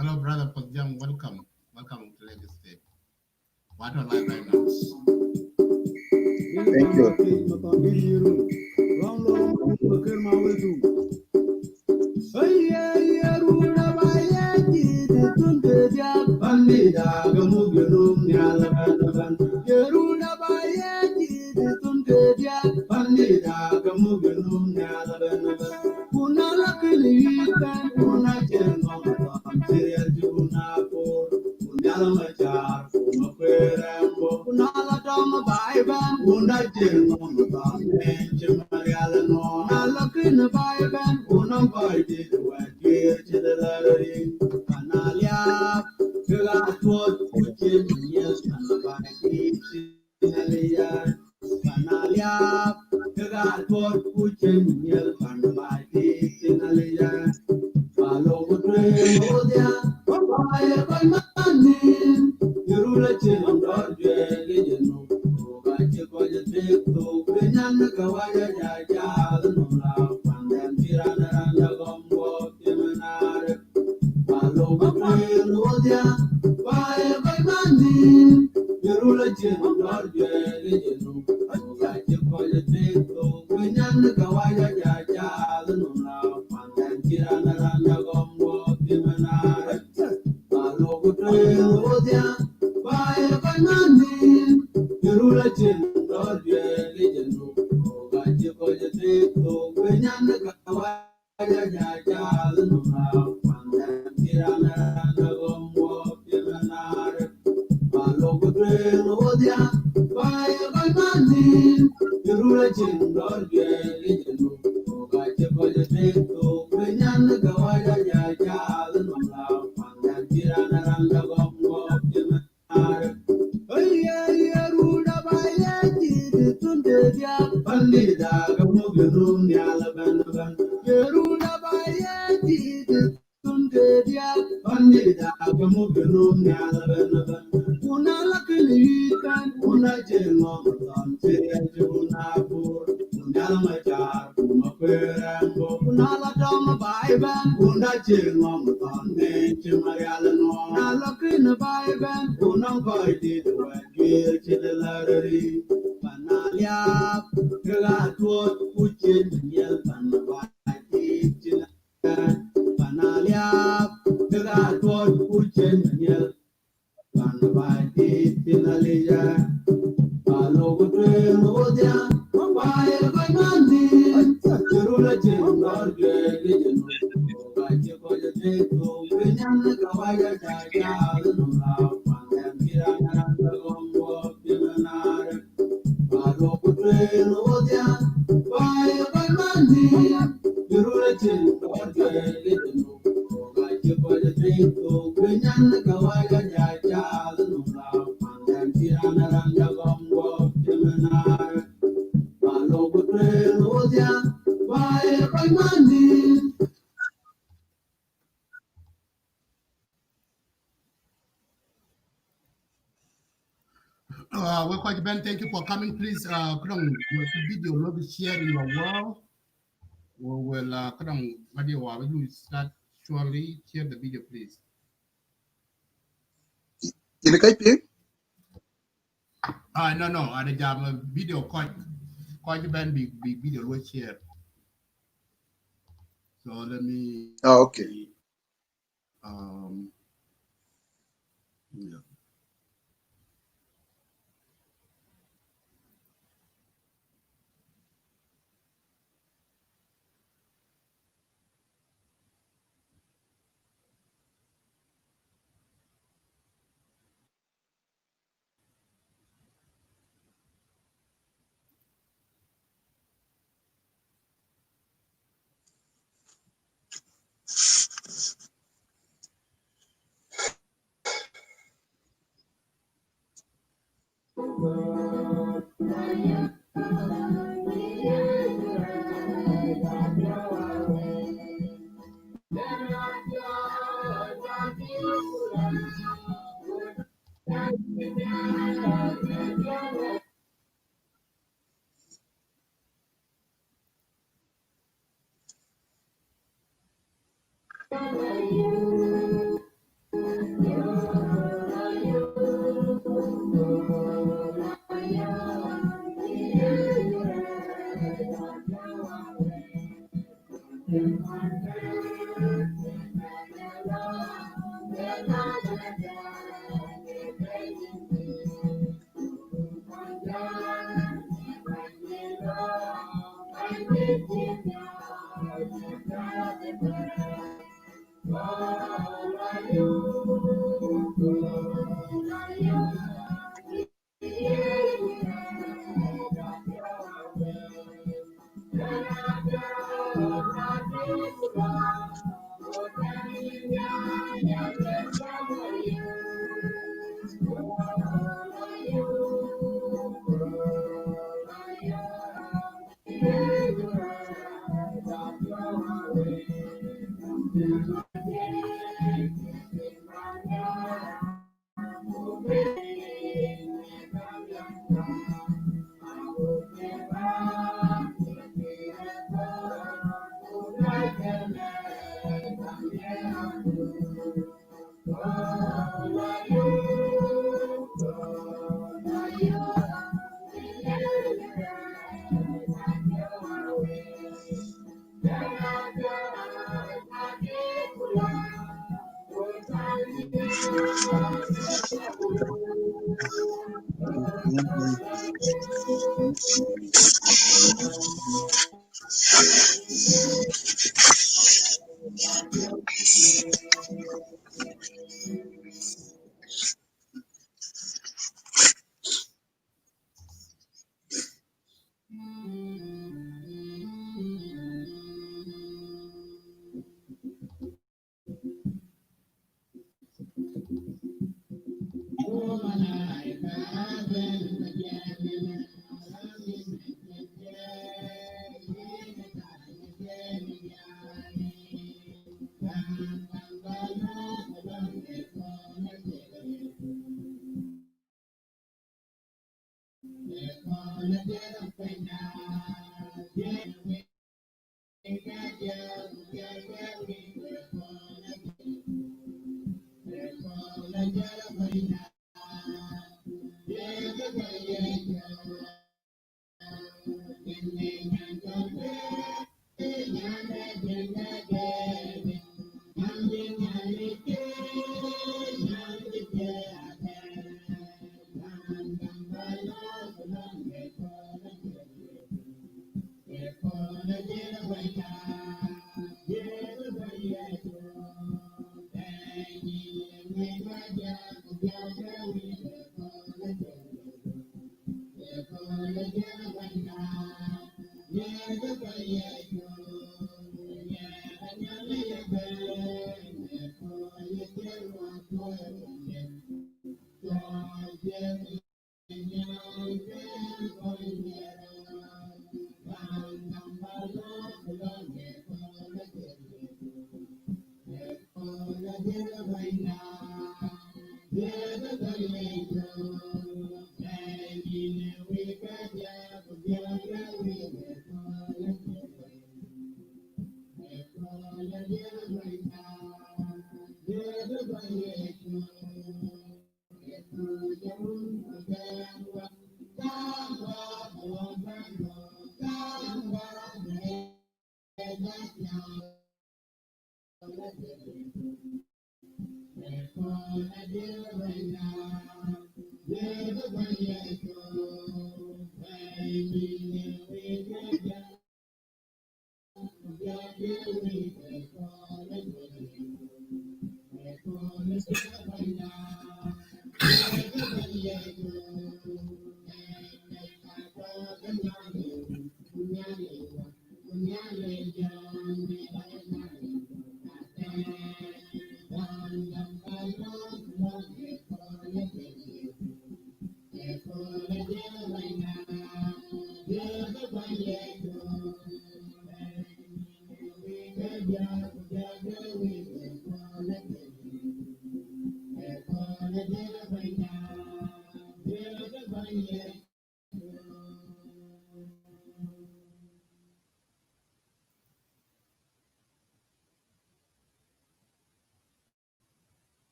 Hello, brother Pagjang. Welcome. Welcome to Lagos State. What are live right now? Thank you. Well, Coach Ben, thank you for coming. Please, video will be shared in your wall. We will, video, we will start shortly. Share the video, please. No. The job video, Coach Ben, big video will share. So let me. Okay. Yeah.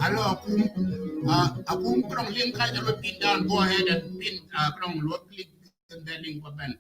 Hello, Akum. Akum, from link I will pin down. Go ahead and pin from low click the link button.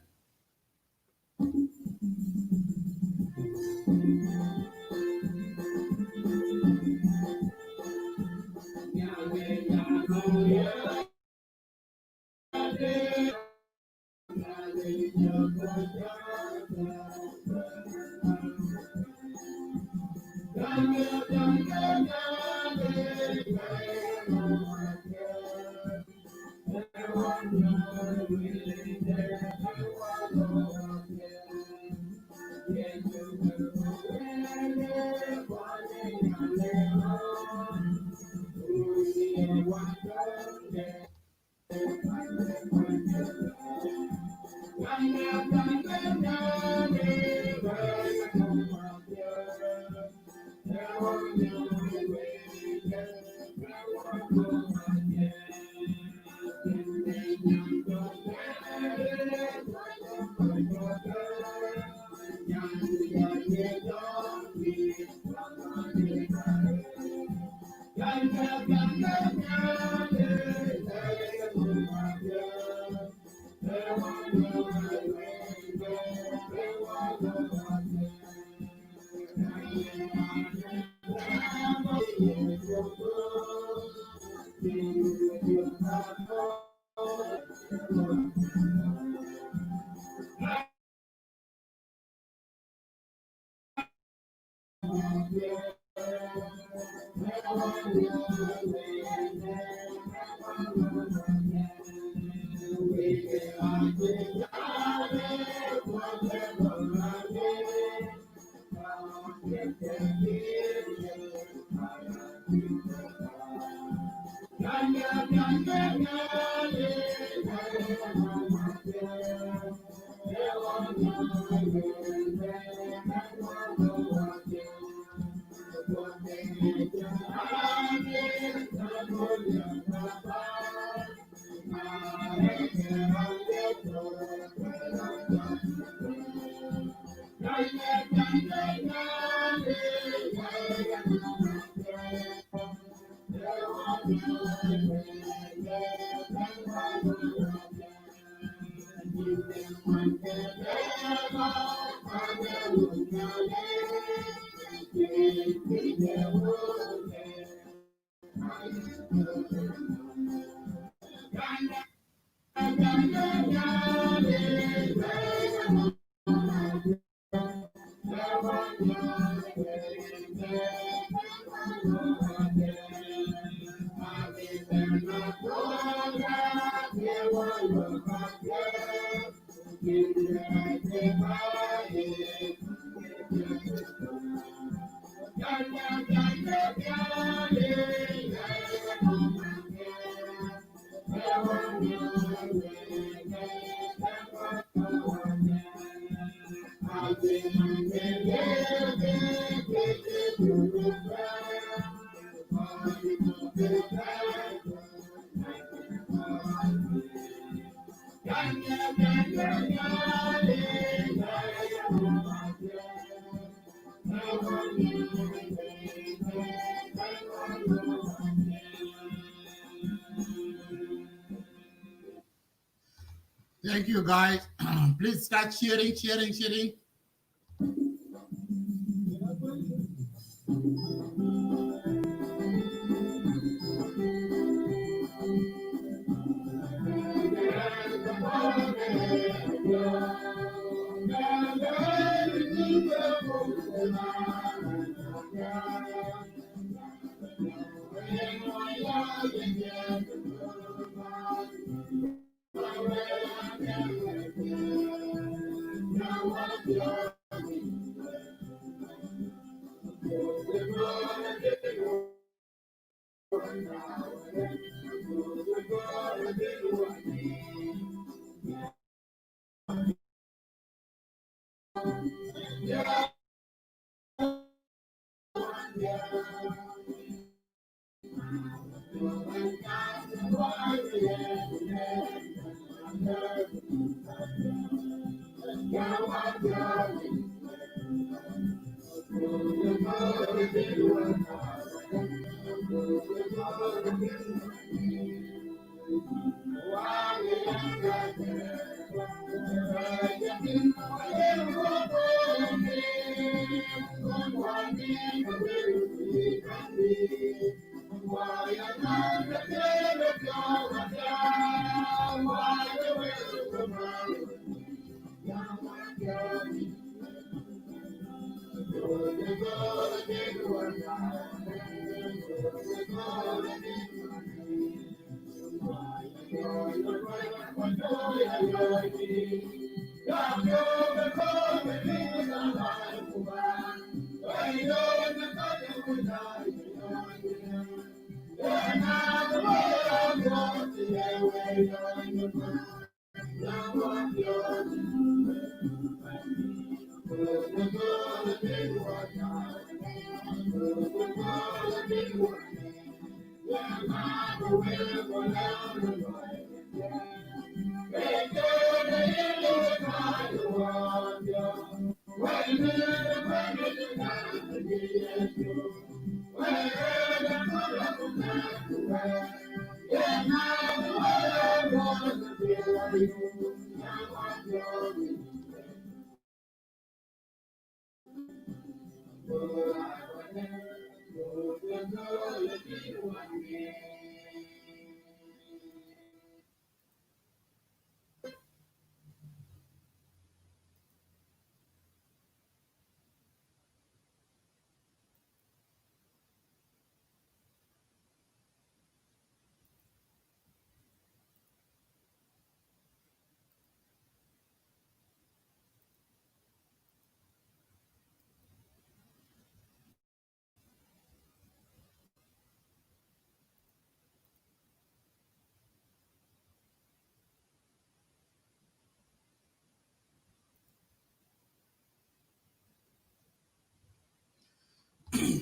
Thank you, guys. Please start sharing.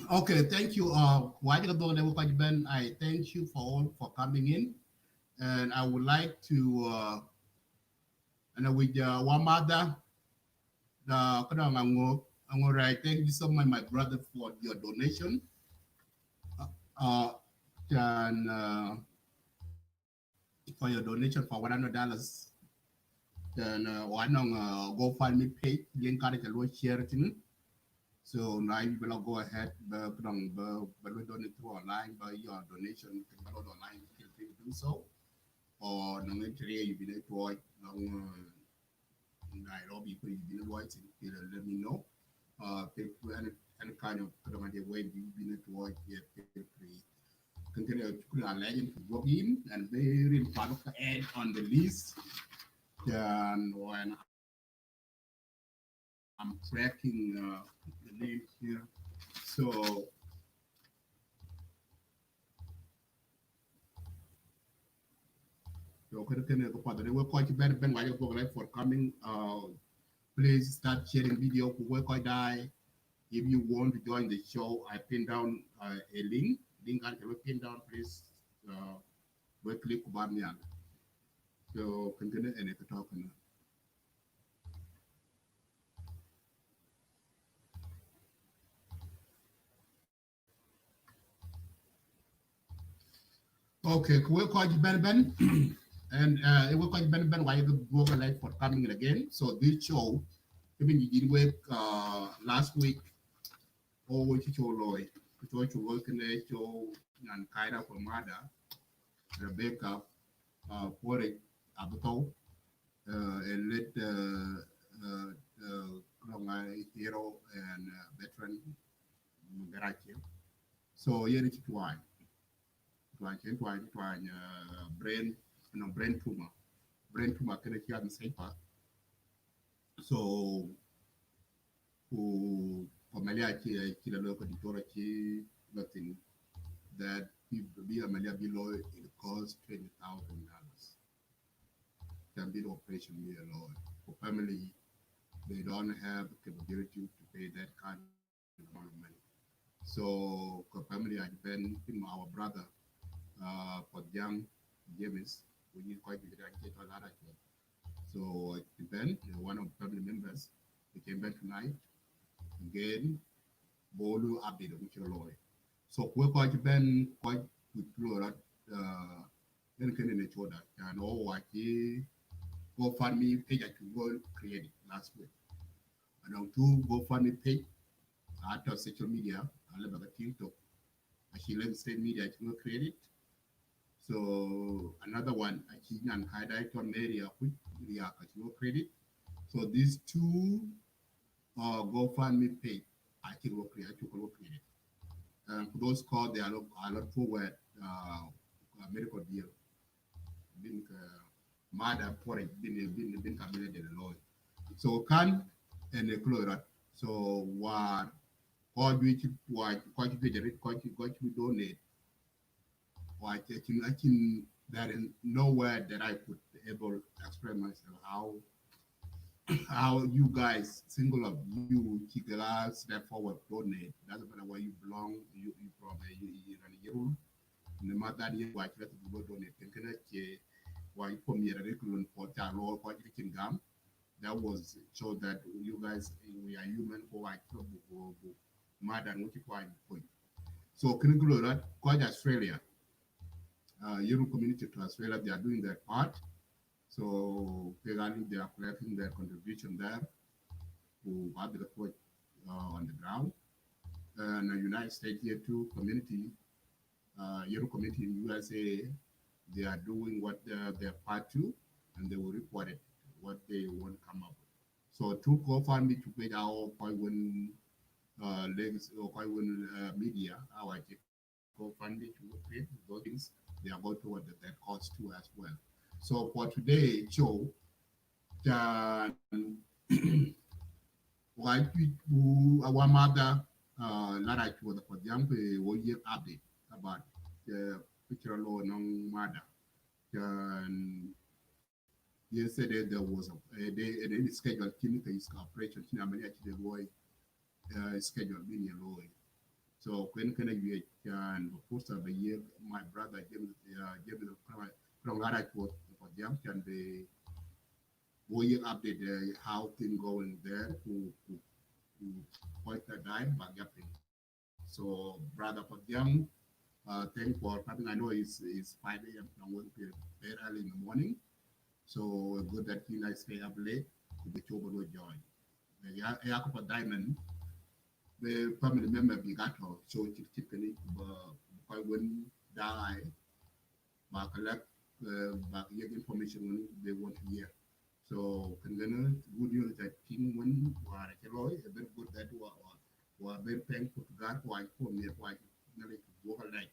Okay, thank you. I thank you for all for coming in, and I would like to and with Wamada I thank you so much, my brother, for your donation. Uh, and for your donation for $100. then one on GoFundMe page link card to share it. So now you will go ahead, but we donate through online, but your donation can go online. Feel free to do so. Or no entry you been to watch Nairobi, you been watching. Let me know. If any kind of way you been to watch, yeah, feel free. Continue to legend to log in and very part of the add on the list. And when I'm tracking the name here, so can go further. We're quite better than why you're for coming. Please start sharing video. We're quite die. If you want to join the show, I pin down a link. Link I can pin down. Please, we click about me. So continue and if talking. Okay, we're quite Ben. And it will quite Ben why you go live for coming in again. So this show, even you did work last week, or what you show Lloyd, which you work in the show and Kaira for Mada, Rebecca, Puor, Bethou, and let hero and veteran Garachi. So here it's twine, brain, brain tumor can I say so who Amalia kila loko ditora ki nothing that be Amalia below it costs $20,000. Can be the operation be alone. For family, they don't have the capability to pay that kind of amount of money. So for family, I depend on our brother for young James, we need quite a bit of that. So it depends. One of the family members, he came back tonight again bolu update which lawyer. So we quite ben quite with Flora then can in each other and all what he go find me page I can go create it last week. And now two go find me page out of social media, I live at TikTok. Actually let say media I can go create it. So another one actually and highlight on area which we are can go create it. So these two GoFundMe page I can go create it. For those called, they are not forward medical bill. Bin mada porridge bin kabile de law. So can and the chloride. So what all which what you generate what you donate. What I can there is nowhere that I could able to explain myself how you guys single of you Chikala step forward donate. Doesn't matter where you belong, you from you no matter the white let go donate can why you come here curriculum for law for teaching gam that was so that you guys we are human for white mother what you point. So curriculum that quite Australia, Euro community to Australia, they are doing their part. So regarding they are collecting their contribution there to have the report on the ground. And the United States here too, community, Euro community in USA, they are doing what their part too, and they will report it, what they want to come up with. So to GoFundMe to pay our Koiwan legs or Koiwan media, our GoFundMe to create those things, they are going to what that cost too as well. So for today show, the white people, our mother, Lara for the young people, update about the picture law non mother. And yesterday there was a day and scheduled clinical operation in America the boy schedule being a lawyer. So when can I and post of the year my brother gave the from Lara for the young and the boy update how things going there who quite a dime but yapping. So brother for young thank for coming. I know it's 5 a.m. from work very early in the morning. So good that you guys stay up late to be able to join. Yeah, a diamond. The family member Bigato, so typically, but when die, back collect back get information when they want to hear. So can good news that team when were a very good that were very thankful to God why for me why nearly to work like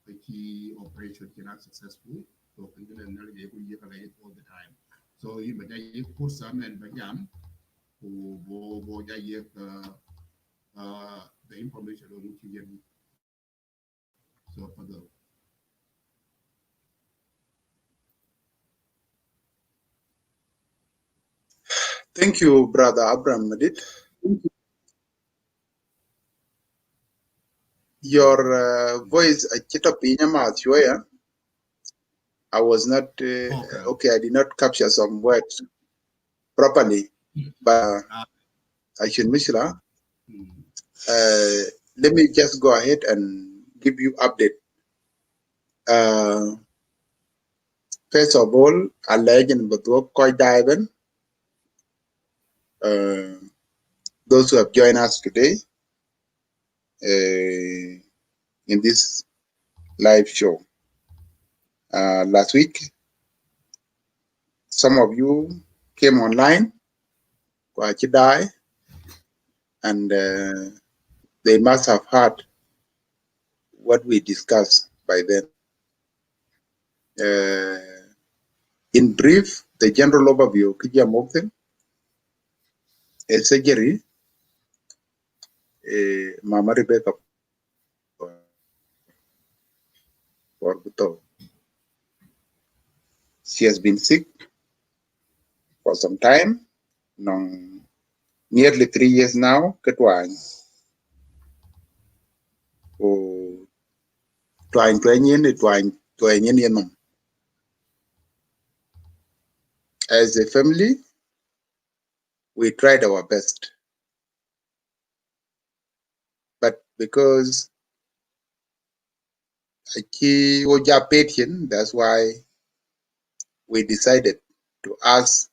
the key operation cannot successful. So can nearly able to hear all the time. So you but you put some and jam who go the information on which you get. So for the Thank you, Brother Abraham Madid. Your voice, I was not, okay. okay, I did not capture some words properly, but I should Mishra. Let me just go ahead and give you update. Uh, First of all, a legend but quite diving. Those who have joined us today in this live show. Last week, some of you came online, die, and they must have heard what we discussed by then. In brief, the general overview, Kijia Mokten, a surgery, Mama Rebecca for Bethou. She has been sick for some time, nearly 3 years now. Ketwang, trying to as a family, we tried our best, but because that's why we decided to ask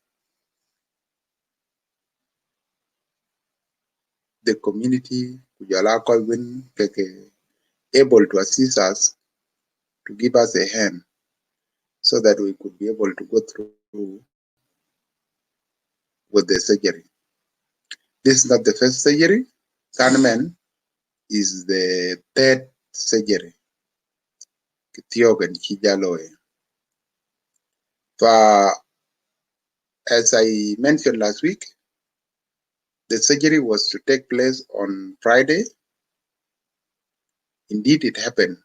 the community able to assist us, to give us a hand so that we could be able to go through with the surgery. This is not the first surgery. Kahneman is the third surgery. As I mentioned last week, the surgery was to take place on Friday. Indeed, it happened.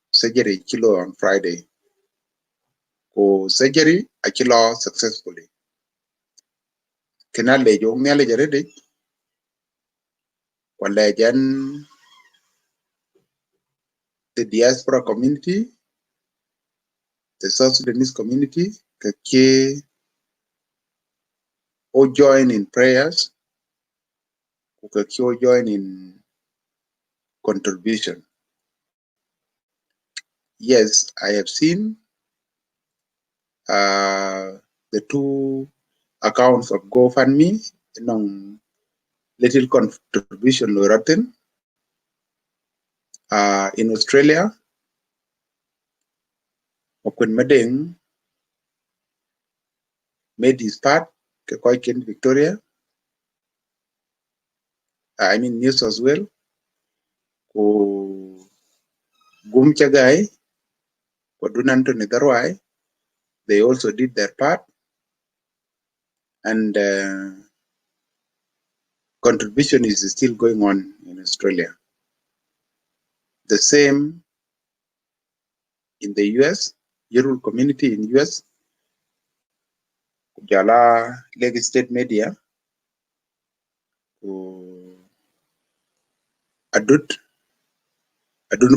Surgery kilo on Friday. Surgery kilo successfully. Kenale jong nyale jarede. Walajan the diaspora community, the South Sudanese community, kake o join in prayers, kake o join in contribution. Yes, I have seen the two accounts of GoFundMe, little contribution Loratin. In Australia, Okun Madeng made his part, Kekoikin Victoria, New South Wales, Gum Chagai, Dunanto Netherwai, they also did their part, and contribution is still going on in Australia. The same in the US, Yerul community in US, Jala Lake State Media, Adut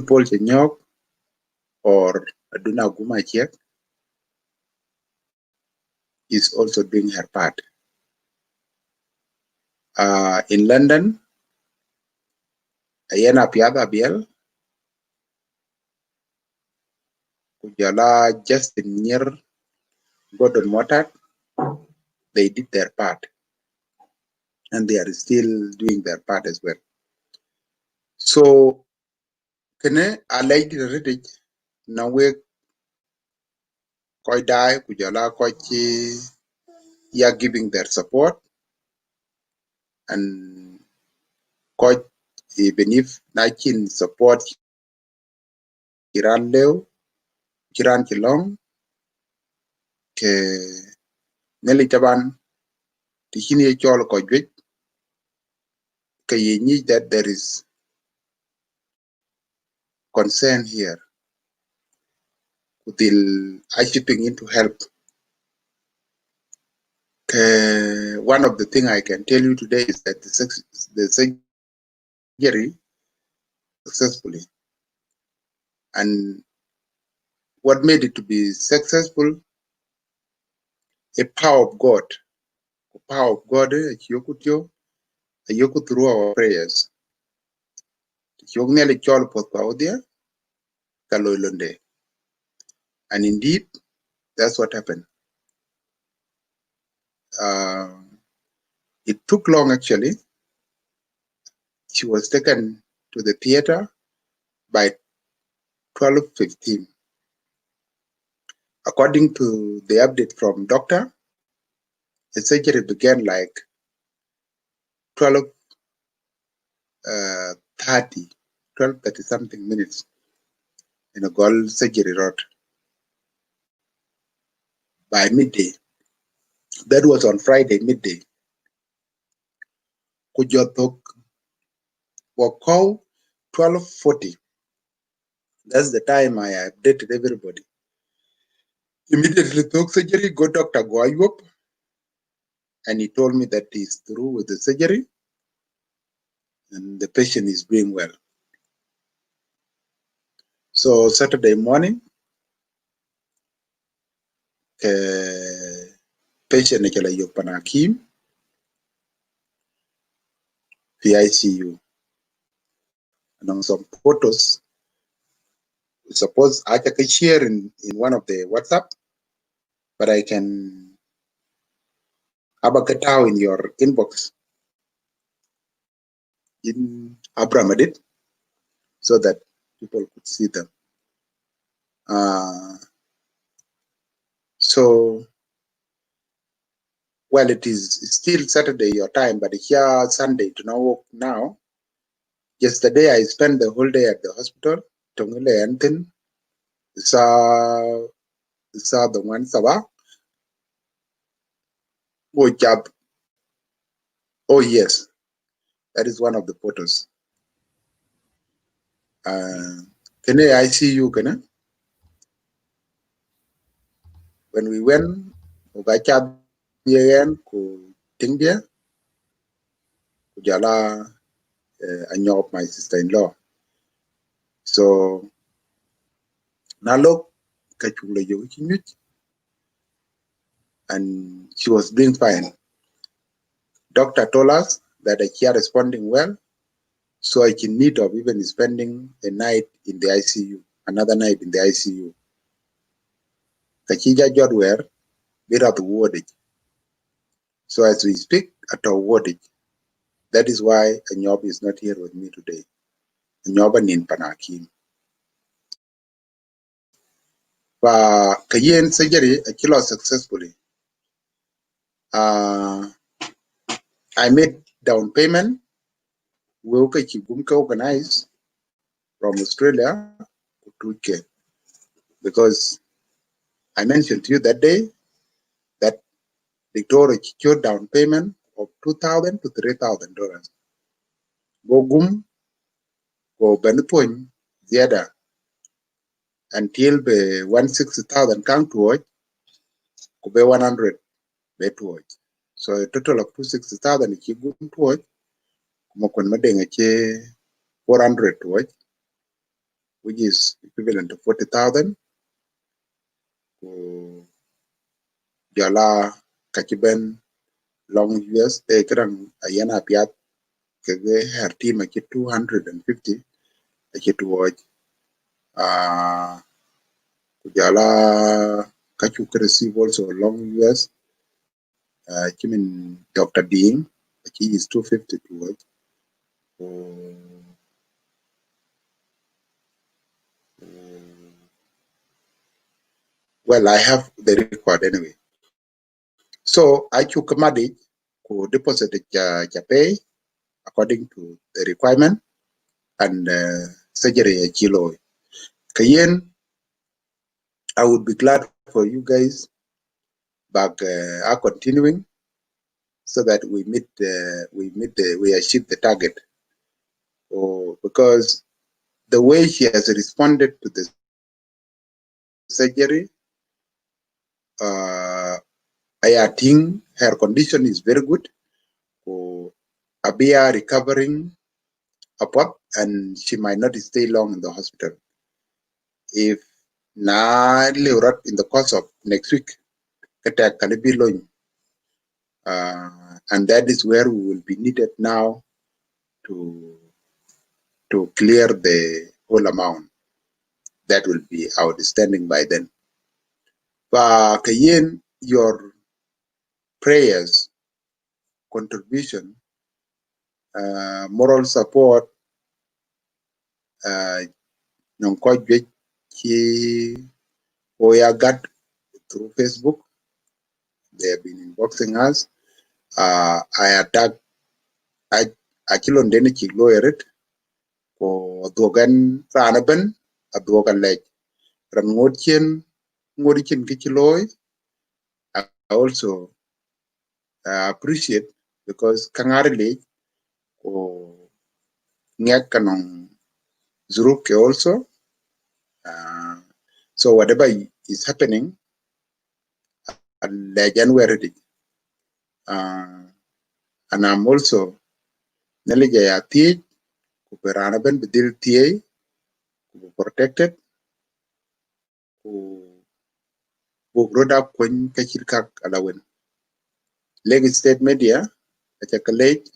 Paul Chenyok, or Aduna Guma Chek is also doing her part. In London, Ayana Piada Biel, Kujala Justin Nyer Gordon Motat, they did their part, and they are still doing their part as well. So, kene alay di redik na we koi dai kujala koi chi ya giving their support, and koi even if na chin support kiran leo kiran kilong ke neli taban tikini chol ko jwet ke ye need that there is concern here will I chipping in to help. One of the things I can tell you today is that the surgery successfully, and what made it to be successful, a power of God. The power of God, yokutyo, yoku through our prayers. Yogneli chol pot paudia, kaloilonde. And indeed, that's what happened. It took long actually. She was taken to the theater by 12:15. According to the update from doctor, the surgery began like 12:30, 12:30 something minutes in a gold surgery road by midday. That was on Friday midday. Kujotok Wako 12:40. That's the time I updated everybody. Immediately took surgery, go Dr. Goayup, and he told me that he's through with the surgery and the patient is doing well. So Saturday morning, patient nikela yopanakim the ICU. And on some photos, suppose I can share in one of the WhatsApp, but I can abakatao in your inbox in Abramadit so that people could see them. So, well, it is still Saturday your time, but here Sunday to now. Yesterday I spent the whole day at the hospital. Tongile Antin saw the one Sabah. Oh yes, that is one of the photos. Can I see you? Can when we went, Ugacha Bien ku Tindia, Kujala, I know my sister-in-law. So Nalo Kachula Yokichimich, and she was doing fine. Doctor told us that she is responding well, so I in need of even spending a night in the ICU, another night in the ICU. Kachija Jodwer, bit of the wardage. So as we speak at our wardage, that is why Anyob is not here with me today. Anyoba nin Panakim. Kayen surgery a kilo successfully. I made down payment. We organized from Australia to 2K because I mentioned to you that day that Victoria secured down payment of $2,000 to $3,000. Go gum, go benefit the other until the 160,000 come to watch, go be 100 be to watch. So a total of 260,000 if you go to watch, Mokon Madeng 400 to watch, which is equivalent to 40,000. Jala Kachiben long years, they can Ayana Piat, her team at 250 to watch. Jala Kachu receive also long US. Dr. Dean, he is 250 towards. Well, I have the record anyway. So I took money to deposit the pay according to the requirement and surgery a kilo. Kayen, I would be glad for you guys back are continuing so that we achieve the target. Because the way she has responded to the surgery, I think her condition is very good. Abia recovering upward, and she might not stay long in the hospital. If na liurat in the course of next week, kata can be long, and that is where we will be needed now to clear the whole amount that will be outstanding by then. Kayen, your prayers, contribution, moral support, non ko ki Oya got through Facebook. They have been inboxing us. I attack I kill on Deni lawyer ko dogan ranaban a dogan leg. Ran ngorichin kichiloy. I also appreciate because kangari leg ko ngek kanong zuruk also. So whatever is happening, legend where it is. And I'm also Nelija ya kuperana ben bedil tie protected ku bugroda kwen kachirkak alawen. Lagos State Media college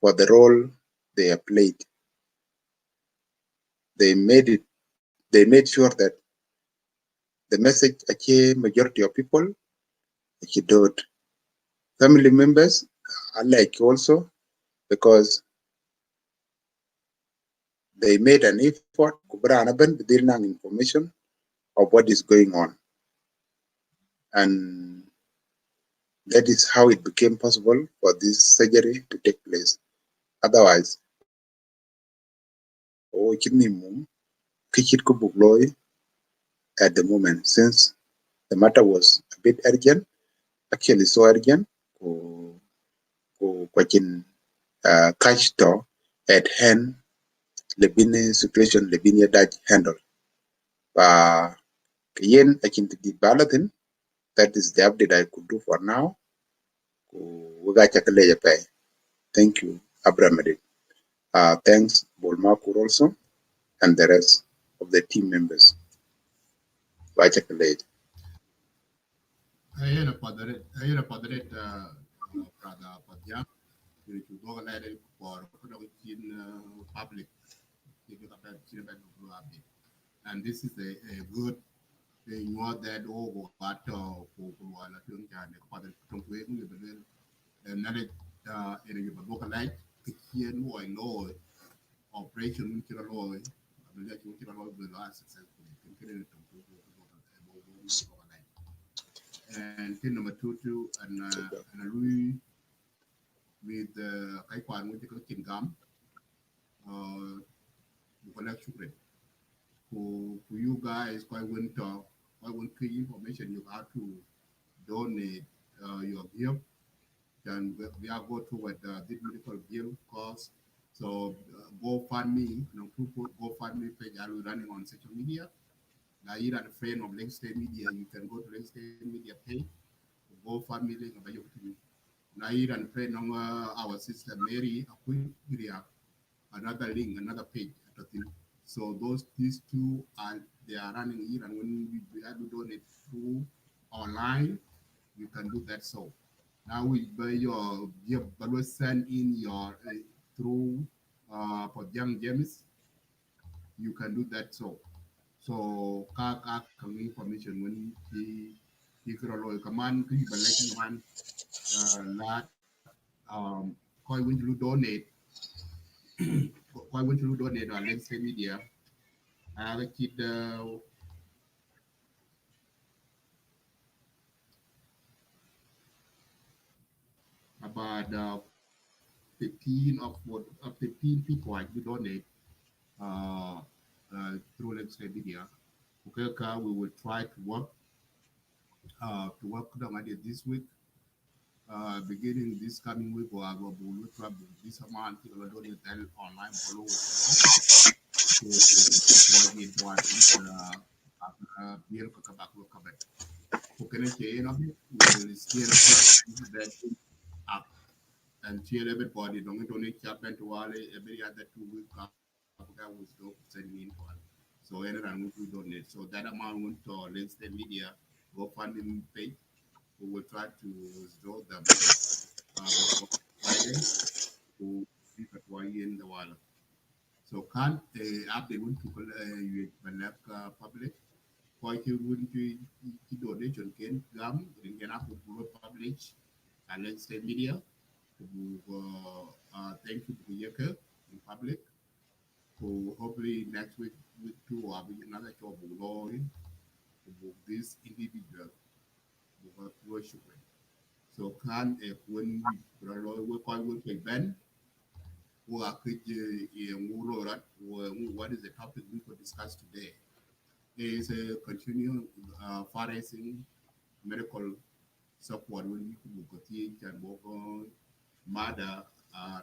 for the role they have played. They made sure that the message achieve majority of people achieve family members alike also because they made an effort kubrana ben bedil nang information of what is going on. And that is how it became possible for this surgery to take place. Otherwise, at the moment, since the matter was a bit urgent, actually so urgent, kwakin catch to at hand, lebini situation lebini daj handle. Yen akin di balatin, that is the update I could do for now. Thank you, Abraham. Thanks, Bolmakur also, and the rest of the team members. Brother Padjak, to go ahead for production public. And this is a good thing, more that all got for Kuala Tunga and the father Tongue, and then in a local light, here, law, operation, law, the last successfully. And thing number two, and Louis with the Kaikwan with the Kingdom, the collection rate. For you guys, quite winter, quite one key information you have to donate your gift. Then we are go to what this medical bill cost. So GoFundMe, GoFundMe page are running on social media. Now you're a friend of Lake State Media, you can go to Lake State Media page, GoFundMe link about your now you're a friend of our sister Mary Akuria, another link, another page. So these two are they are running here, and when we have to donate through online, you can do that. So now we buy but we send in your through for young James, you can do that. So So ka information when he could allow command ki balek man lat koi win to donate koi win to donate on let's say media cái chít about 15 of what 15 people I do donate uh, through let's say media. Okay, we will try to work on it this week. Beginning this coming week, or I will try this amount to donate online below to avoid what near Kakabako Kabet. Okay, we will still keep that up until everybody don't donate happen to Wale every other 2 weeks. Africa will stop sending in to Wale. So anyone will do donate. So that amount went to let's the media GoFundMe page. We will try to withdraw them before Friday to be in the wall. So can update want to you public for you want to donation can gam in can up publish and let's say media thank you for your in public who hopefully next week two will be another job law this individual who worship. So can when we call with event who are what is the topic we could discuss today? Is a continuing fundraising medical support when we could teach and work on Mother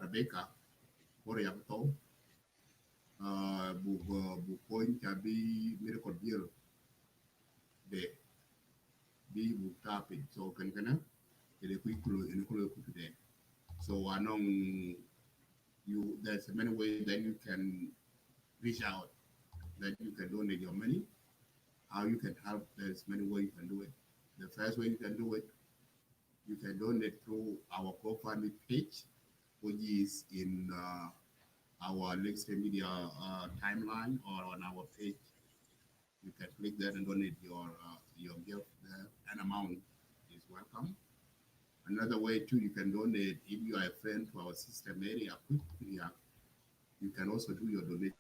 Rebecca or Yabuto book point can be medical bill de be book topic so can ele kuikulo today. So I know there's many ways that you can reach out, that you can donate your money, how you can help. There's many ways you can do it. The first way you can do it, you can donate through our GoFundMe page, which is in our Links Media timeline or on our page. You can click there and donate your gift there. An amount is welcome. Another way too, you can donate if you are a friend to our sister Mary quickly. You can also do your donation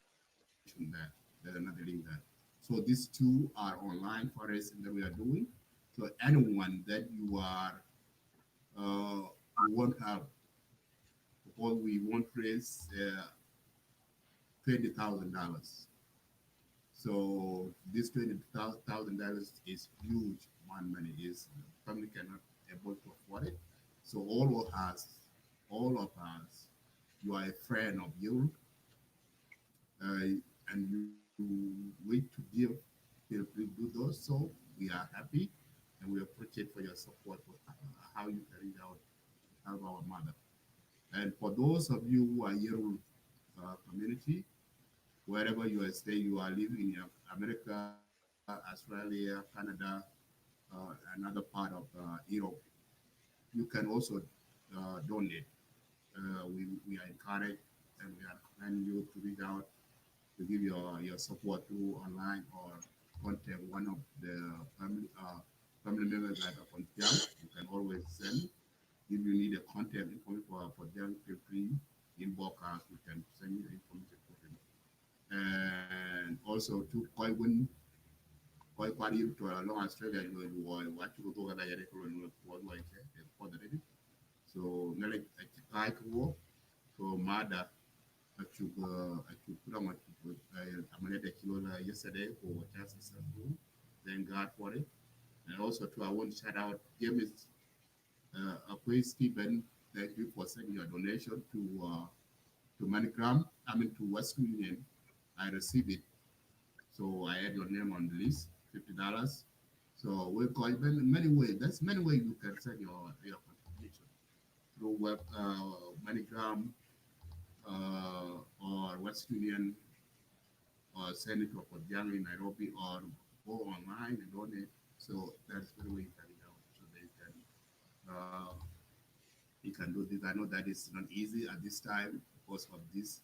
there. There's another link there. So these two are online for us that we are doing. So anyone that you want help, because we want to raise $20,000. So this $20,000 is huge amount of money. Is family cannot able to afford it. So all of us, you are a friend of you, and you wait to give, feel free to do those. So we are happy and we appreciate for your support for how you carry out help our mother. And for those of you who are here community, wherever you are staying, you are living in America, Australia, Canada, another part of Europe, you can also donate. We are encouraged and we are commanding you to reach out to give your support to online or contact one of the family members like a Pontiac. You can always send. If you need a contact information for them, feel free inbox us. We can send you the information for him. And also to koi kwadi to long Australia you what you go to ya ko no ko like for the ready. So nale kai ko so mada achu put on amane de kilo yesterday for just thank God for it. And also to I want to shout out James Aquay Stephen, thank you for sending your donation to MoneyGram, I mean to Western Union. I received it. So I add your name on the list, $50. So we call it many ways. There's many ways you can send your contribution through MoneyGram or Western Union or send it to Kodjang in Nairobi or go online and donate. So that's the way you can go. So you can do this. I know that it's not easy at this time because of this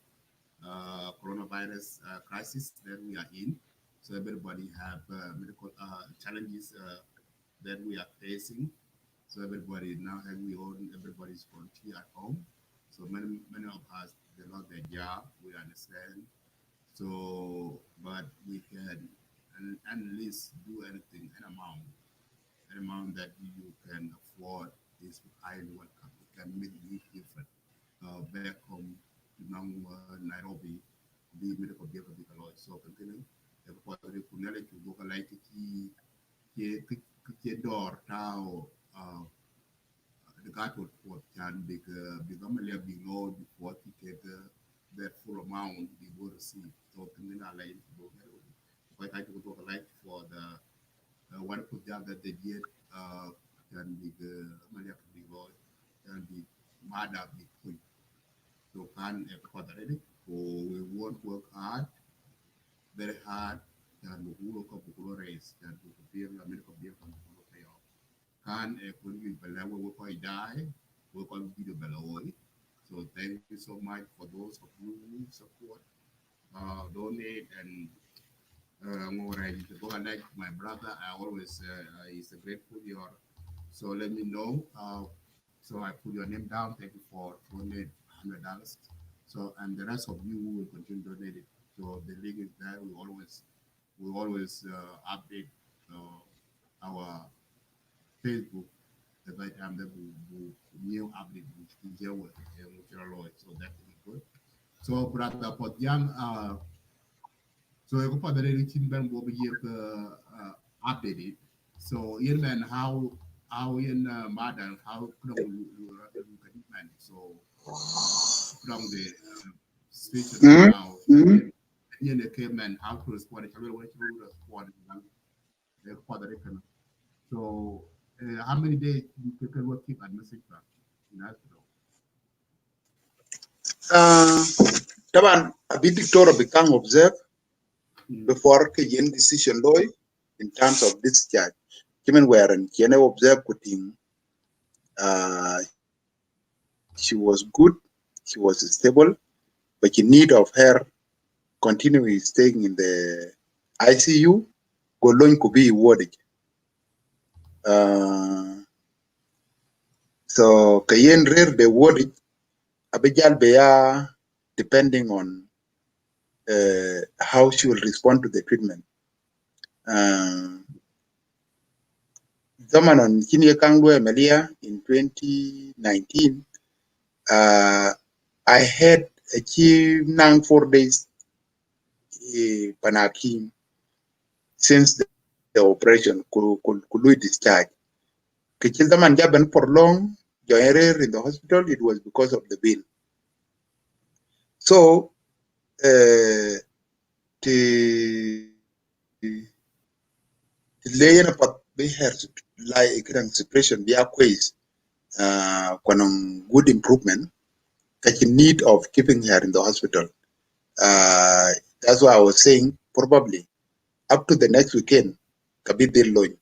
coronavirus crisis that we are in. So everybody have medical challenges that we are facing. So everybody now have we own everybody's volunteer at home. So many of us they lost their job. We understand. So but we can at least do anything an amount that you can afford is highly welcome. It can make a huge difference. Back home to now Nairobi, the medical vehicle big lot. So continue. The quarter kunele to go like ki door tao the guy would put can big amalia below before he get that full amount they will receive. So continue like to go quite I to go like for the one put down that they did can be the amalia below can be mad up big so can ready. So we won't work hard, very hard, and we will go to race, and we will be able to be able to pay off. Can when we below we will die, we will be the below. So thank you so much for those of you who support, donate, and more ready to go. Like my brother, I always is a grateful your. So let me know. So I put your name down. Thank you for donate $100. So and the rest of you will continue donating. So the link is there. We always update our Facebook every time that we new update which we deal with so that will be good. So brother Podjang, so I hope that everything ben will be updated. So in man how in modern how man so from the situation right Mm, now in the caveman how to respond it a little way to respond the father so how many days you can work keep at message back in hospital? uh, Taban, a bit Victoria become observed Mm. before Kayin decision law in terms of discharge. Given where and Kiene observed putting, she was good, she was stable, but in need of her continuing staying in the ICU, Golon could be warded. Uh, so Kayin rare the warded, Abijal Bea, depending on how she will respond to the treatment. Uh, Zamanon Chinia Kangwe Melia in 2019, uh, I had achieved nang 4 days Panakim since the operation could discharge. Kichil Zaman Jaban for long, Joere in the hospital, it was because of the bill. So, the laying up be her like separation, be a quiz, good improvement, in need of keeping her in the hospital. Uh, that's why I was saying probably up to the next weekend, Kabit Loin,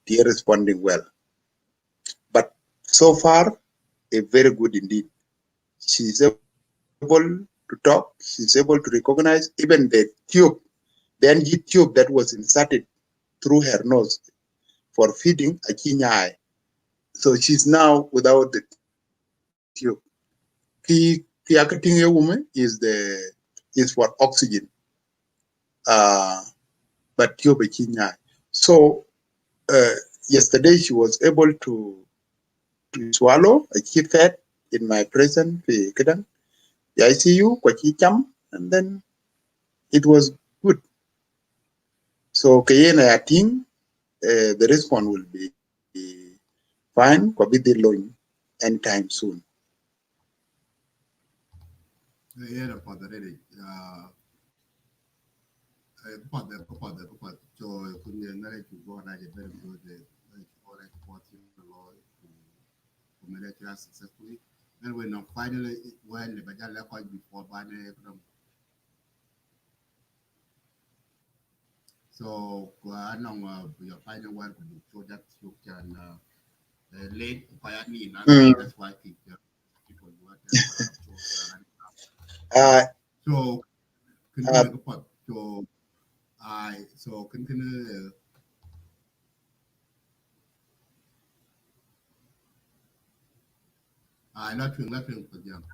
they are responding well. But so far, a very good indeed. She's able to talk, she's able to recognize even the tube, the NG tube that was inserted through her nose for feeding a kidney eye. So she's now without the tube. Key woman is for oxygen, uh, but tube a kidney eye. So yesterday she was able to swallow a key fat in my presence, the ICU, and then it was good. So Kayena, I think the response will be fine. Kwabidi loan anytime soon. Yeah, the father ready. So could you like to go like a very good like or like supporting the law to manage that successfully. And when finally when the budget left before banning so I know your final one so that you can late quietly in Mm. that's why I think people who are there so Uh, so can you uh, make a point? So I so continue. I nothing for them.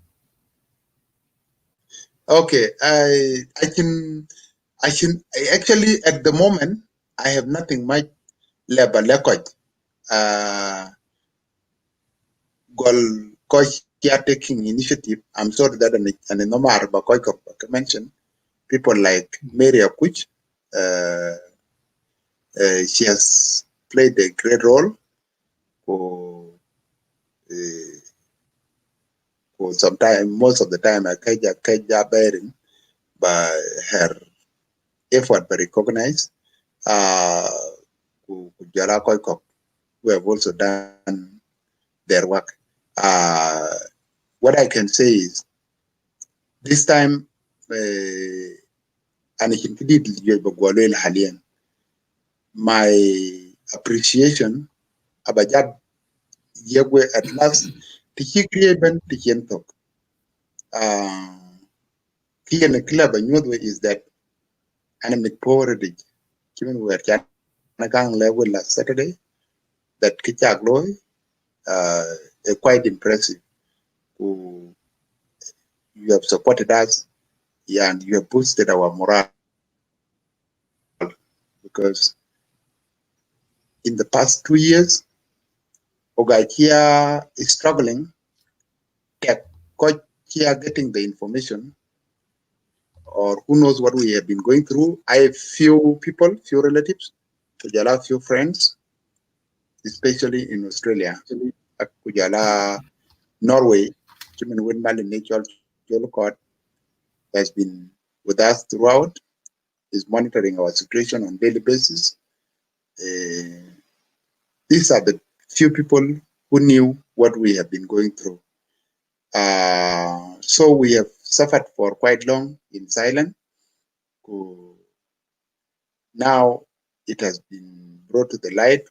Okay, I can actually at the moment I have nothing much left record. Goal coach here taking initiative. I'm sorry that and no matter but mentioned people like Mary Akuch. Uh, she has played a great role for uh, some time. Most of the time, I kaja bearing by her effort, but recognized. Uh, Kujala Koikok, who have also done their work. Uh, what I can say is this time, and my appreciation abajab yegwe at last tiki krieben tiki talk. Kiyan club is that animate poor given we are Kang level last Saturday that Kichak Loy uh, quite impressive. Who you have supported us, yeah, and you have boosted our morale because in the past 2 years, Ogaikia is struggling. Get Kochia getting the information, or who knows what we have been going through. I have few people, few relatives, Kujala, few friends, especially in Australia, Kujala, Norway, Chimen Windmal in Nature Jolcott has been with us throughout, is monitoring our situation on daily basis. Uh, these are the few people who knew what we have been going through. So we have suffered for quite long in silence. Now it has been brought to the light.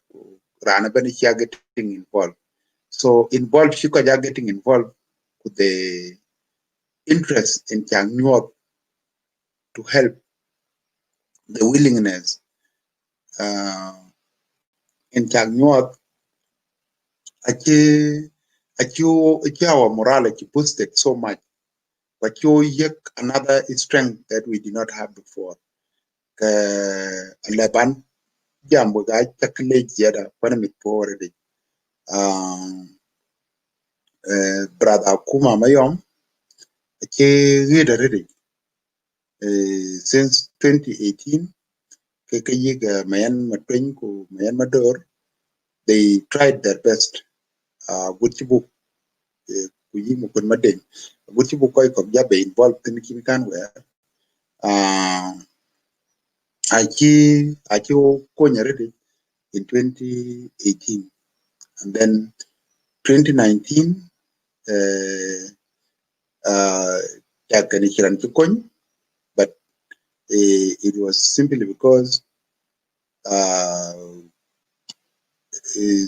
Ranabani here getting involved. So involved, Shikoja getting involved with the interest in Changnyuak to help, the willingness in Changnyuak, achi our morale boosted so much. But you yek another strength that we did not have before. Leban jambo ga chakle jeda panamit po already. Brother Kuma Mayom, already since 2018. Mayan Matwin ko Mayan Mador, they tried their best. Good kuyi mo kun madeng. Good koi ko jabe involved in kimikan where. Achi konya already in 2018, and then 2019. But it was simply because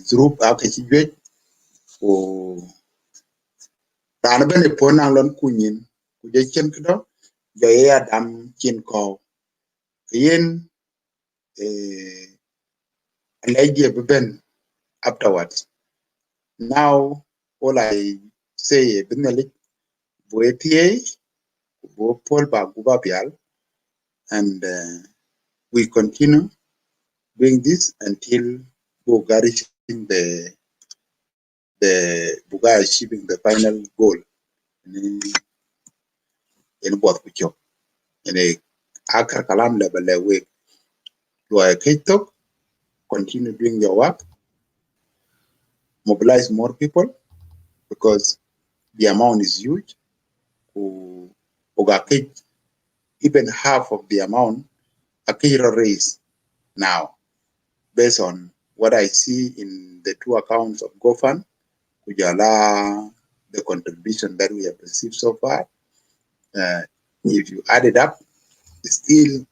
group akachijwe o ranabene pona lon kunyin kuje chen kdo joye adam chin ko yen lady beben afterwards. Now all I say binalik boetie bo pol ba guba bial, and we continue doing this until we reaching the Buga achieving the final goal in both kuchok. In a akar kalam level we to continue doing your work, mobilize more people because the amount is huge. Even half of the amount a raise now based on what I see in the two accounts of GoFund, which allow the contribution that we have received so far. If you add it up, still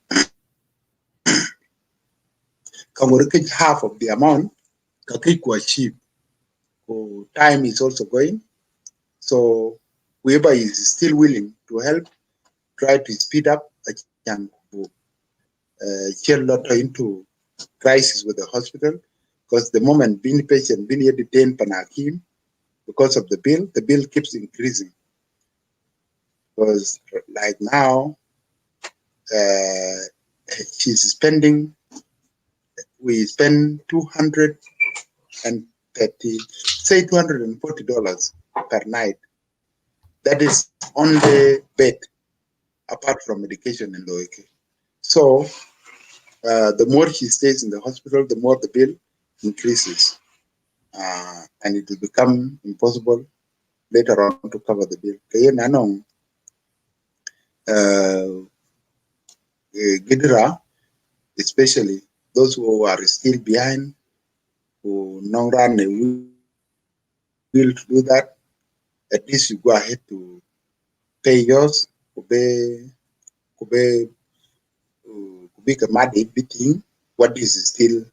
half of the amount kakiku achieve. Time is also going. So whoever is still willing to help, try to speed up a chill lot into crisis with the hospital because the moment being patient being detained panakim because of the bill keeps increasing because like now uh, she's spending we spend 230 say $240 per night. That is on the bed apart from medication and loike. So the more she stays in the hospital, the more the bill increases, and it will become impossible later on to cover the bill. Kaya nanong Gidra, especially those who are still behind, who non run a will to do that, at least you go ahead to pay yours, kube kubika madi biting, what is still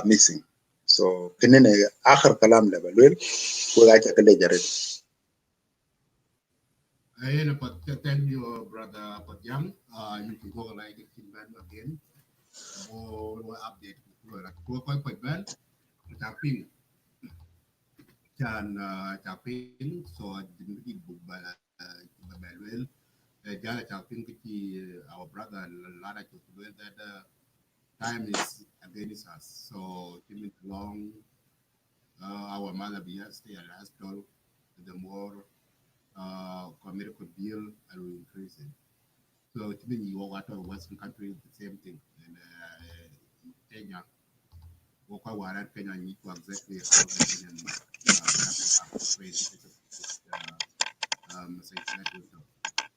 missing. So kenene akhir kalam le balwel ko ga ta kale jaret. But thank you, brother Padyang. You can go like it again. Or update. Go quite well. Tapping can tapping so didn't book by well. Jala tapping our brother Lara to that time is against us. So keep it long. Our mother be stay at the hospital. The more medical bill and we increase it. So it means you go to Western country, the same thing. And Kenya, walk out Kenya need to exactly how the Kenyan government are portrayed message that we talk.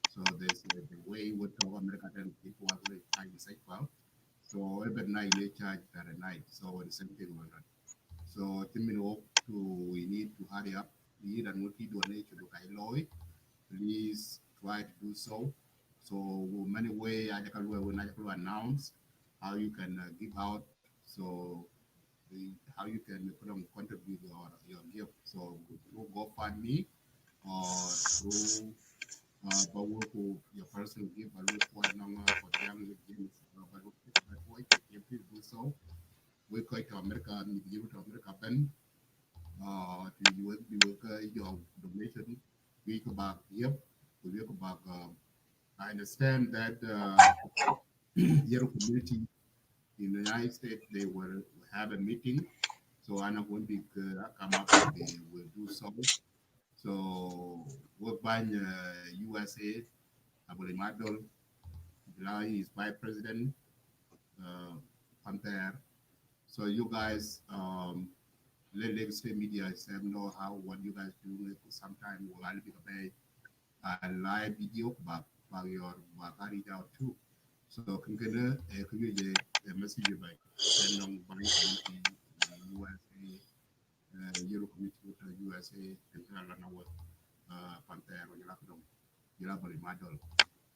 So there's the way we talk America and people are really trying to say well. So every night they charge per night. So the same thing will run. So it means we need to hurry up. We need and what we do an age to look at law. Please try to do so. So many way I can when I can announce how you can give out. So how you can contribute your gift. So through GoFundMe or through Bawoku, your personal gift, a little point number for young James, but please do so. We go to America and give to America Ben to you work your donation. We go back here. We go back. I understand that your community in the United States they will have a meeting. So I know when they come up, they will do so. So work by USA, Abolimadol, July is by President uh, Panther. So you guys, let legislative media know how what you guys do. Sometime we'll be a live video about your carried out too. So can get a message by send on by community USA, Euro community to USA, and Ghana with Panther or Yelaboli Madol.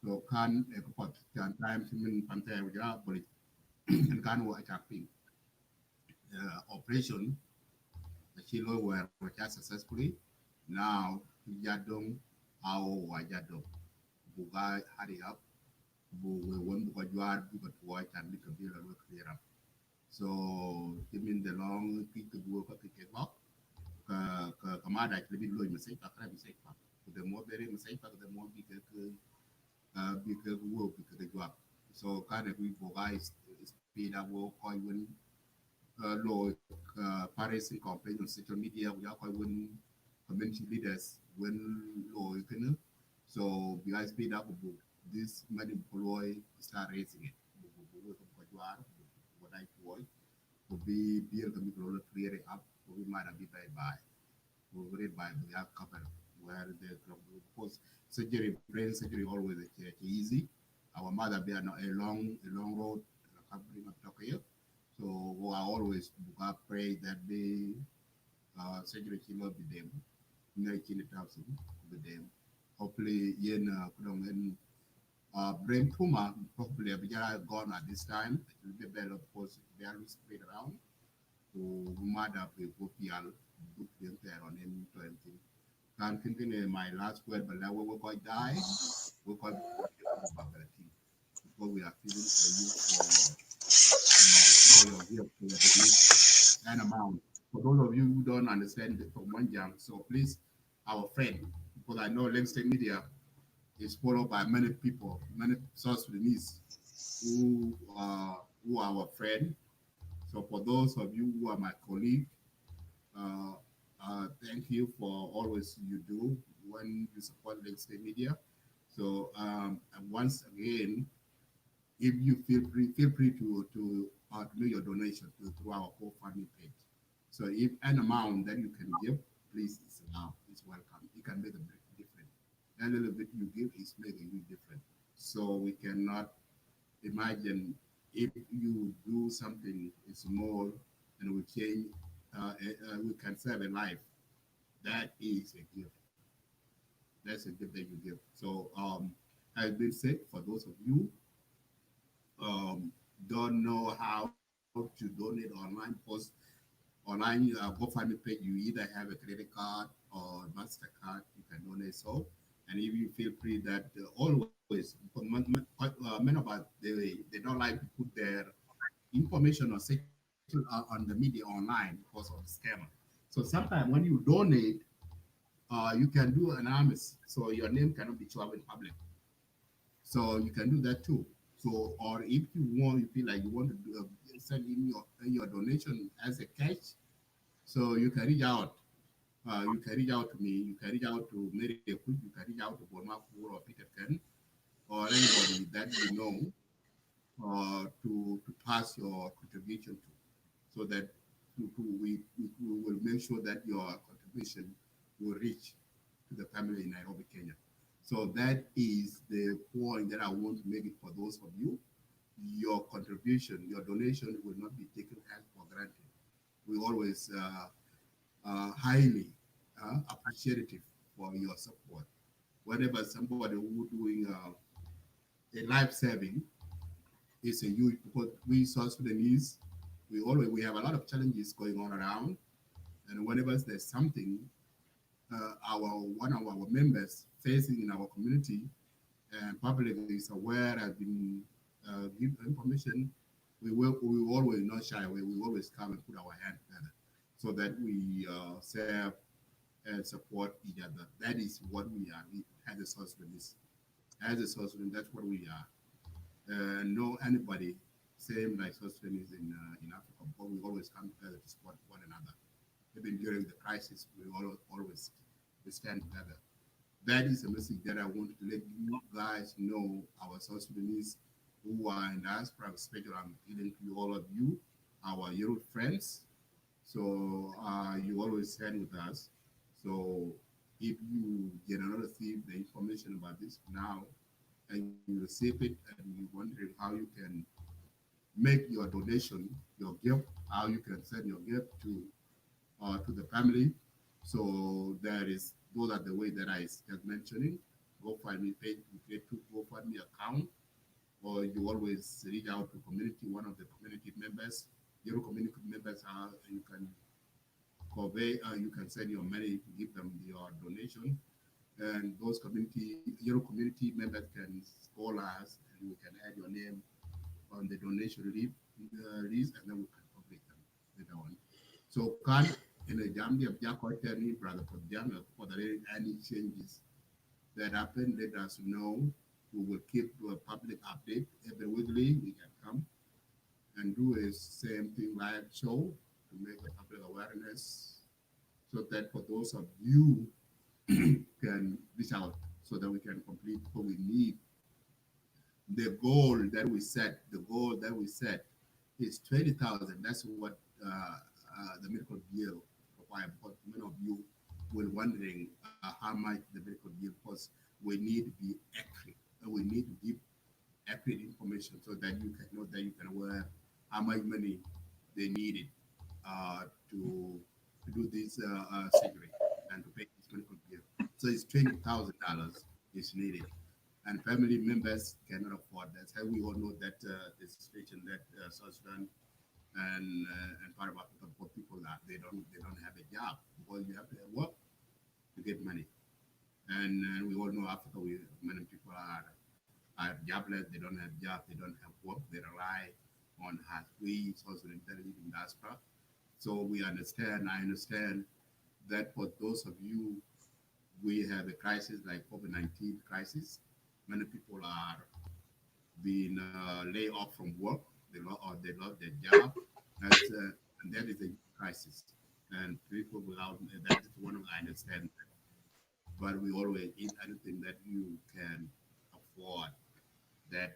So can a pot can time to Panther with Yelaboli and can watch a operation the Chilo were just successfully. Now, Yadong, our Wajadong, Bugai, hurry up, Bu one Bukajuar, Bukat White, and Little Bill will clear up. So, given the long peak of work of the clock, Kamada actually below mistake, I can't mistake. The more very mistake, the more bigger work because they go up. So, kind of we Bugai speed up work, when law Paris in campaign on social media we are quite when community leaders when law you can so we guys speed up this many employee start raising it what I want to be build the micro clear it up we might be by we read by we have covered where the post surgery brain surgery always easy our mother bear a long road recovering up to so I always pray that the surgery will be them, making it out with them. Hopefully, brain tumor hopefully be gone at this time. It will be better, of course, barely spread around. To mother people good them there on him 20. Can't continue my last word, but now we're going to die. We're going to what we are feeling for you for your gift, for your donation and amount. For those of you who don't understand it from one jam, so please, our friend, because I know Lake State Media is followed by many people, many South Sudanese who are our friend. So for those of you who are my colleague, uh, thank you for always you do when you support Lake State Media. So and once again, if you feel free to make your donation through our GoFundMe page. So if an amount that you can give, please, it's allowed, it's welcome. It can make a big difference. A little bit you give is making a huge difference. So we cannot imagine if you do something small and we change, we can save a life. That is a gift. That's a gift that you give. So as been said, for those of you don't know how to donate online, post online GoFundMe page, you either have a credit card or MasterCard, you can donate so. And if you feel free that always, because many of us, they don't like to put their information or section on the media online because of the scammer. So sometimes when you donate, you can do anonymous, so your name cannot be shown in public. So you can do that too. So, or if you want, you feel like you want to send in your donation as a cash, so you can reach out. You can reach out to me. You can reach out to Mary Cook. You can reach out to Borma Puor or Peter Ken or anybody that you know to pass your contribution to, so that we will make sure that your contribution will reach to the family in Nairobi, Kenya. So that is the point that I want to make it for those of you. Your contribution, your donation will not be taken as for granted. We always highly appreciative for your support. Whenever somebody who doing a life saving is a huge, because we South Sudanese, we have a lot of challenges going on around, and whenever there's something our one of our members facing in our community, and public is aware, has been give information, we will always not shy away. We always come and put our hand together so that we serve and support each other. That is what we are as a South Sudanese. As a South Sudanese, that's what we are. No anybody same like South Sudanese in Africa, but we always come together to support one another. Even during the crisis, always we stand together. That is a message that I want to let you guys know, our South Sudanese who are in diaspora, especially I'm appealing to all of you, our Europe friends. So you always stand with us. So if you generally receive the information about this now and you receive it and you're wondering how you can make your donation, your gift, how you can send your gift to the family. So there is those are the way that I just mentioning. GoFundMe page, you create two GoFundMe account, or you always reach out to community, one of the community members. Your community members are you can convey, you can send your money to give them your donation, and those your community members can call us, and we can add your name on the donation list, and then we can publish them later on. So can in a Jambi of Jacotelli, brother for Jam, for the any changes that happen, let us know. We will keep a public update every weekly. We can come and do a same thing live show to make a public awareness, so that for those of you can reach out so that we can complete what we need. The goal that we set is 20,000. That's what the medical bill requires. Because many of you were wondering how much the medical bill costs. We need to be accurate. We need to give accurate information so that you can know that you can aware how much money they needed to do this surgery and to pay this medical bill. So it's $20,000 is needed, and family members cannot afford that. So we all know that the situation that South Sudan and part of Africa, poor people are they don't have a job because you have to work to get money, and we all know Africa, many people are jobless, they don't have job, they don't have work, they rely on us. We also intelligent in diaspora. So we understand, I understand that for those of you, we have a crisis like COVID-19 crisis. Many people are being laid off from work, or they lost their job. That's, and that is a crisis. And people without that is one of I understand. But we always eat anything that you can afford. That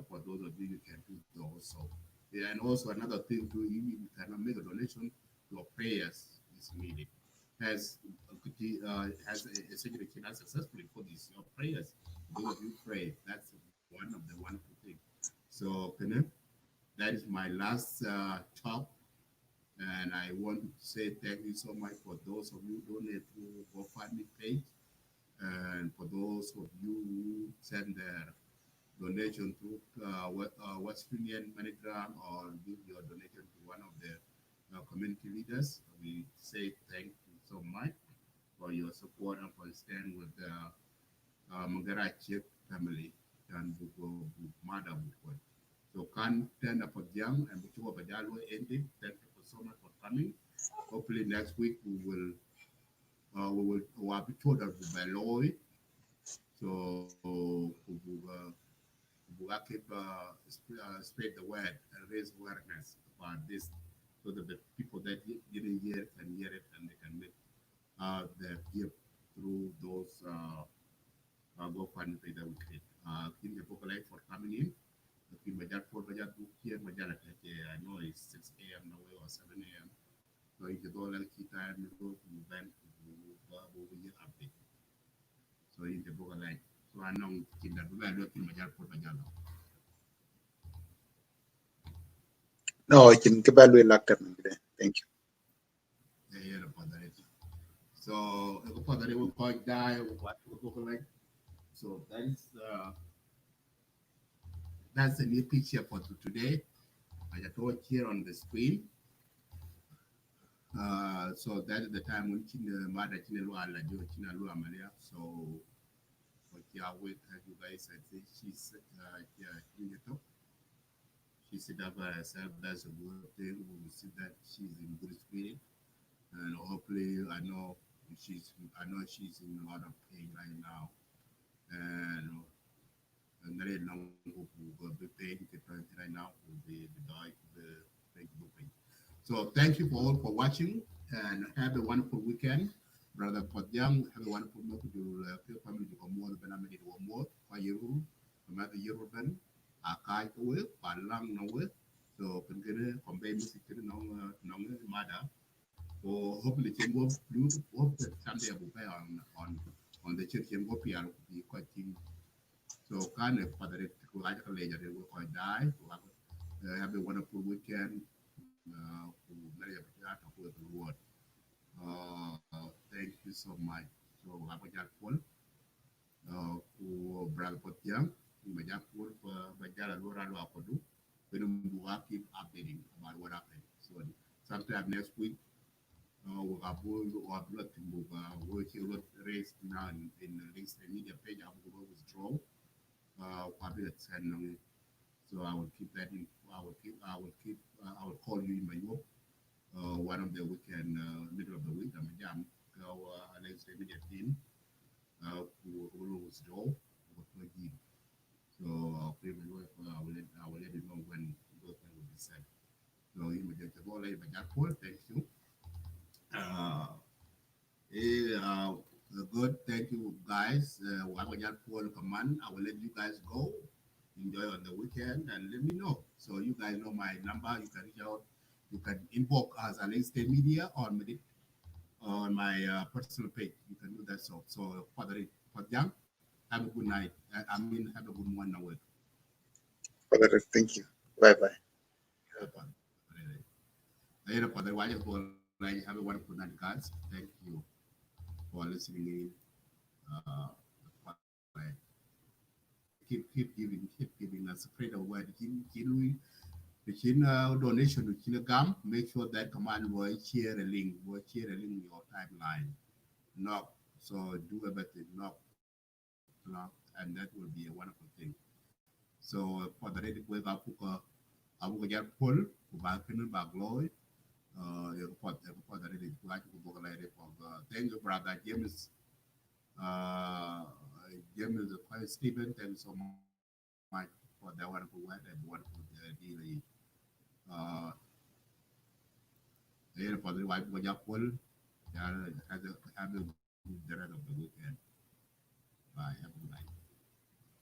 for those of you can do those. So, yeah, and also another thing too, you cannot make a donation. Your prayers is needed. Has essentially cannot successfully for this your prayers. Those of you pray. That's one of the wonderful things. So, that is my last talk, and I want to say thank you so much for those of you who donate to GoFundMe page, and for those of you who send their donation to West Union MoneyGram, or give your donation to one of the community leaders. We say thank you so much for your support and for staying with the Mangarachi family and Mother Bukwan. So can turn up young and Buchua Bajalo ended. Thank you so much for coming. Hopefully next week we will be told that by law. So we will keep spread the word and raise awareness about this, so that the people that didn't hear it can hear it, and they can make their gift through those GoFundMe page that we create. King the Pokolai for coming in. King Majak for Majak book here, Majak, I know it's 6 a.m. now or 7 a.m. So if you go like key time, you go to event, we will update. So in the Pokolai. So I know King that we are looking Majak for Majak. No, I can keep a actor. Thank you. Yeah, for that. So for that, we will call die, what we look like. So that's the new picture for today. I just told here on the screen. So that is the time when China Mada China Lua Lajo China Lua Malia. So what you are with you guys, I think she's yeah, in the top. She said that by herself, that's a good thing. We will see that she's in good spirit. And hopefully I know she's in a lot of pain right now. And very long hope will be paid right now will be the die the Facebook page. So thank you for all for watching, and have a wonderful weekend. Brother Podjang, have a wonderful month to feel family to come more than I made one more for you. No matter your ben, I can't go with, but long no with. So can get a convey music to the no matter. Or hopefully can go blue hope that someday I will pay on the church and go PR will be quite so kind of for the like a later they will quite die. Have a wonderful weekend. Who very appreciate for the reward. Thank you so much. So have a good one. Who brother put young. You may just put Bajala Lora Loakodu. When we keep updating about what happened. So sometime next week we have or blood to move work race now in the links media page. I will withdraw. Probably at 10 only. So I will keep that in. I will call you in my work. One of the weekend, middle of the week. I'm a jam. Next media team. Who will withdraw. So I will let you know when those things will be said. So you may get the ball. Thank you. Uh, Yeah, good. Thank you, guys. Paul command. I will let you guys go. Enjoy on the weekend and let me know. So you guys know my number. You can reach out. You can inbox us on Insta Media on my personal page. You can do that. So for young, have a good night. I mean, have a good one hour. Thank you. Bye bye. Have a wonderful night, guys. Thank you for listening in. Uh, keep giving us spread the word. The donation to Kinagam, make sure that command will share a link in your timeline. Knock. So do everything, knock, and that will be a wonderful thing. So for the ready wake up, abu ko jar pull ko ba kinu ba gloy for the ready ko ko bo la ready for thank you brother uh James Stephen, thank you so much for that wonderful word and wonderful daily uh for the wife ko jar pull. Yeah, have a good the rest of the weekend. Bye. Have a good night.